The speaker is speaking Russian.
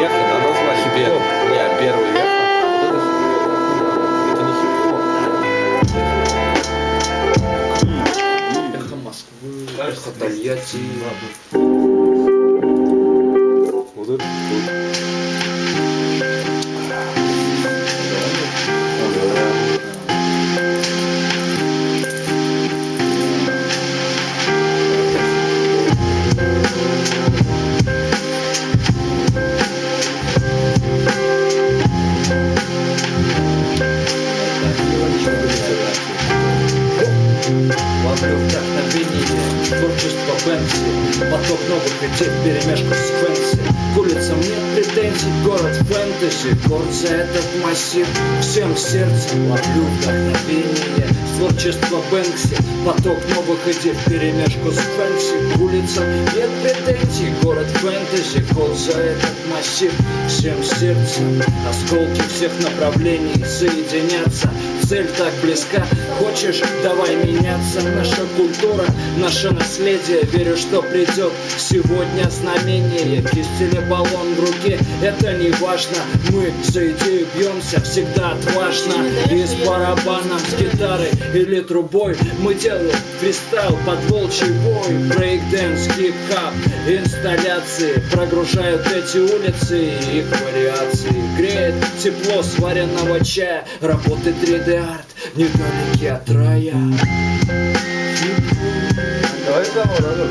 эхо, да, назвали? Хип-хоп. Не, первый эхо. Вот это не хип-хоп. Эхо Москвы, эхо Тольятти. Вот это Ловлю вдохновение, творчество Бэнкси, поток новых идей вперемешку с фэнси. К улицам нет претензий, город фэнтези, горцы этот массив всем сердцем. Ловлю вдохновение, творчество Бэнкси, поток новых идей вперемешку с фэнси. К улицам нет претензий, город фэнтези, горцы этот массив всем сердцем. Осколки всех направлений соединятся, цель так близка, хочешь, давай меняться. Наша культура, наше наследие, верю, что придет сегодня знамение. Кисть или баллон в руке, это не важно, мы за идею бьемся всегда отважно. И с барабаном, с гитарой или трубой мы делаем фристайл под волчий вой. Брейкдэнс, хип-хап, инсталляции прогружают эти улицы и их вариации. Греет тепло сваренного чая, работает 3D-арт недалеки от рая. Давай заново,